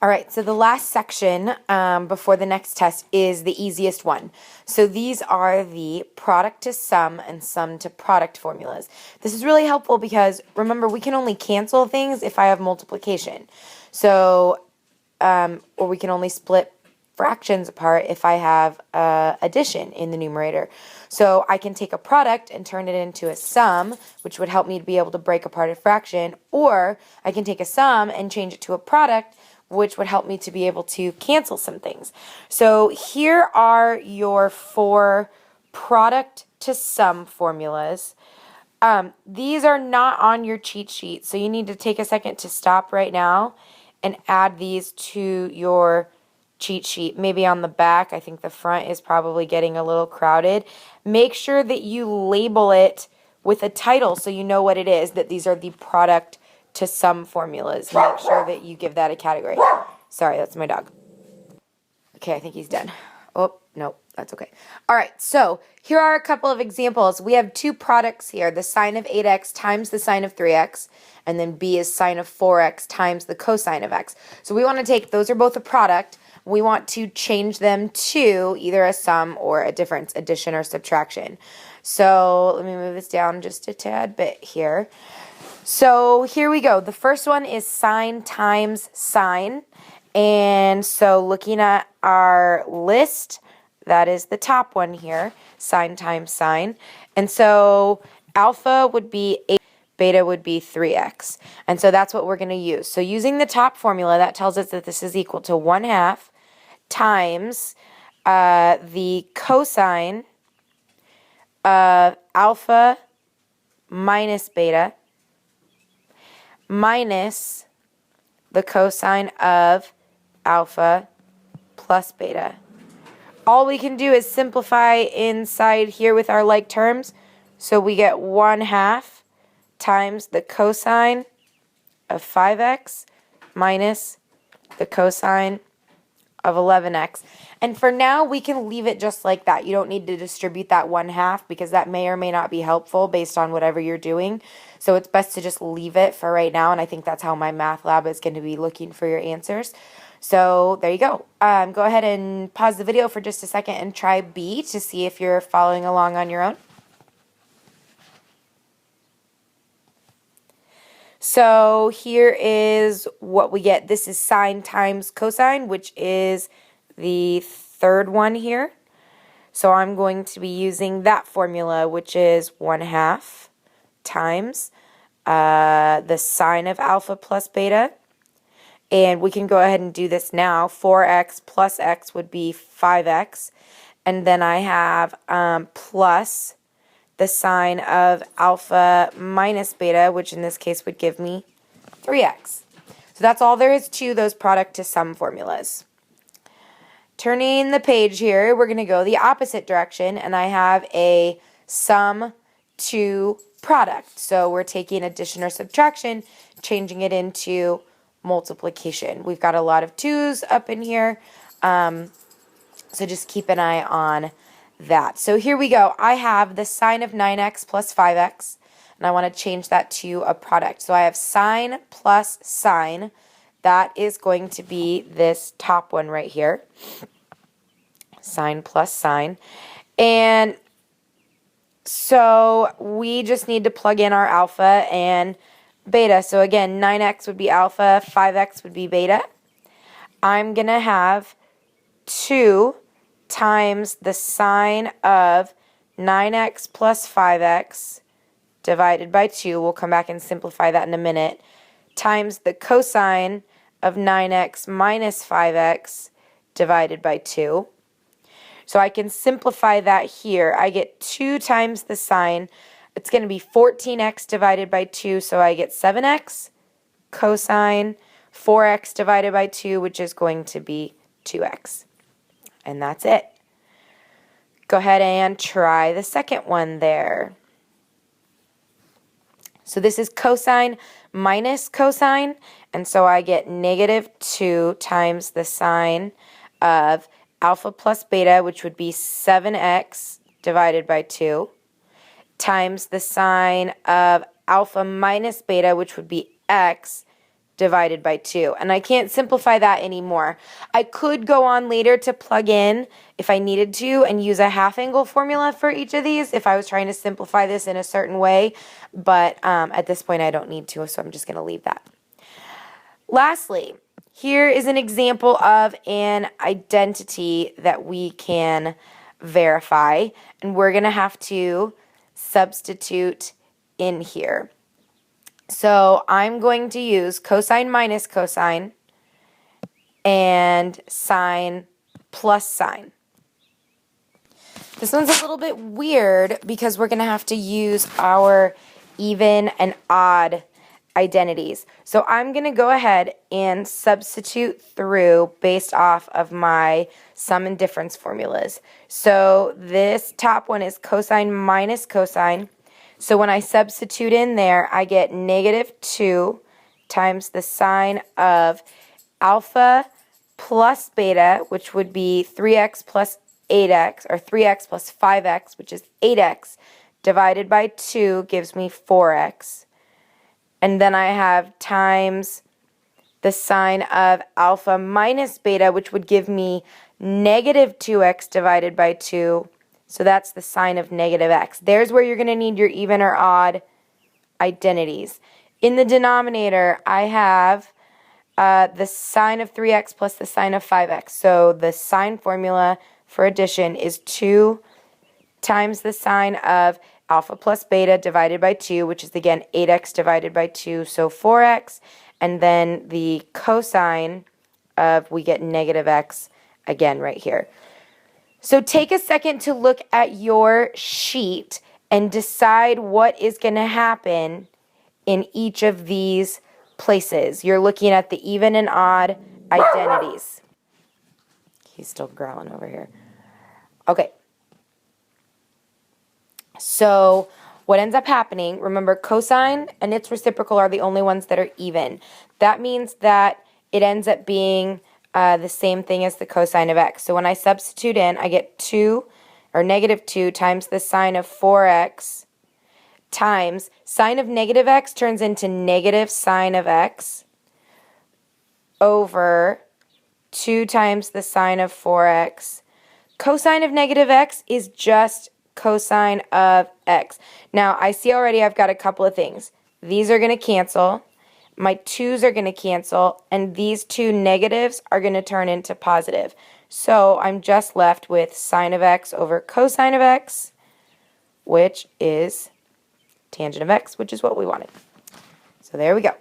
All right, so the last section before the next test is the easiest one. So these are the product to sum and sum to product formulas. This is really helpful because, remember, we can only cancel things if I have multiplication. So, or we can only split fractions apart if I have addition in the numerator. So I can take a product and turn it into a sum, which would help me to be able to break apart a fraction, or I can take a sum and change it to a product, which would help me to be able to cancel some things. So here are your 4 product to sum formulas. These are not on your cheat sheet, so you need to take a second to stop right now and add these to your cheat sheet. Maybe on the back. I think the front is probably getting a little crowded. Make sure that you label it with a title so you know what it is, that these are the product to sum formulas. Make sure that you give that a category. Sorry, that's my dog. Okay, I think he's done. Oh, no, that's okay. All right, so here are a couple of examples. We have 2 products here, the sine of 8x times the sine of 3x, and then b is sine of 4x times the cosine of x. So we want to take, those are both a product. We want to change them to either a sum or a difference, addition or subtraction. So let me move this down just a tad bit here. So here we go. The first one is sine times sine. And so looking at our list, that is the top one here, sine times sine. And so alpha would be 8, beta would be 3x. And so that's what we're going to use. So using the top formula, that tells us that this is equal to 1/2 times the cosine of alpha minus beta minus the cosine of alpha plus beta. All we can do is simplify inside here with our like terms. So we get 1/2 times the cosine of 5x minus the cosine of 11x. And for now, we can leave it just like that. You don't need to distribute that 1/2 because that may or may not be helpful based on whatever you're doing. So it's best to just leave it for right now, and I think that's how my math lab is going to be looking for your answers. So there you go. Go ahead and pause the video for just a second and try B to see if you're following along on your own. So here is what we get. This is sine times cosine, which is the third one here. So I'm going to be using that formula, which is 1/2 times the sine of alpha plus beta. And we can go ahead and do this now. 4x plus x would be 5x. And then I have plus the sine of alpha minus beta, which in this case would give me 3x. So that's all there is to those product to sum formulas. Turning the page here, we're going to go the opposite direction, and I have a sum to product. So we're taking addition or subtraction, changing it into multiplication. We've got a lot of 2's up in here, so just keep an eye on that. So here we go. I have the sine of 9x plus 5x, and I want to change that to a product. So I have sine plus sine. That is going to be this top one right here. Sine plus sine. And so we just need to plug in our alpha and beta. So again, 9x would be alpha, 5x would be beta. I'm going to have 2 times the sine of 9x plus 5x divided by 2. We'll come back and simplify that in a minute. Times the cosine of 9x minus 5x divided by 2. So I can simplify that here. I get 2 times the sine. It's going to be 14x divided by 2, so I get 7x cosine 4x divided by 2, which is going to be 2x. And that's it. Go ahead and try the second one there. So this is cosine minus cosine, and so I get negative 2 times the sine of alpha plus beta, which would be 7x divided by 2, times the sine of alpha minus beta, which would be x, divided by 2. And I can't simplify that anymore. I could go on later to plug in, if I needed to, and use a half-angle formula for each of these if I was trying to simplify this in a certain way. But at this point, I don't need to, so I'm just going to leave that. Lastly, here is an example of an identity that we can verify. And we're going to have to substitute in here. So I'm going to use cosine minus cosine and sine plus sine. This one's a little bit weird because we're going to have to use our even and odd identities. So I'm going to go ahead and substitute through based off of my sum and difference formulas. So this top one is cosine minus cosine. So when I substitute in there, I get negative 2 times the sine of alpha plus beta, which would be 3x plus 8x, or 3x plus 5x, which is 8x, divided by 2 gives me 4x. And then I have times the sine of alpha minus beta, which would give me negative 2x divided by 2. So that's the sine of negative x. There's where you're going to need your even or odd identities. In the denominator, I have the sine of 3x plus the sine of 5x. So the sine formula for addition is 2 times the sine of alpha plus beta divided by 2, which is, again, 8x divided by 2, so 4x. And then the cosine of, we get negative x, again, right here. So take a second to look at your sheet and decide what is going to happen in each of these places. You're looking at the even and odd identities. He's still growling over here. Okay. So what ends up happening, remember cosine and its reciprocal are the only ones that are even. That means that it ends up being the same thing as the cosine of x. So when I substitute in, I get 2, or negative 2 times the sine of 4x times sine of negative x turns into negative sine of x over 2 times the sine of 4x. Cosine of negative x is just cosine of x. Now, I see already I've got a couple of things. These are going to cancel. My 2's are going to cancel, and these two negatives are going to turn into positive. So I'm just left with sine of x over cosine of x, which is tangent of x, which is what we wanted. So there we go.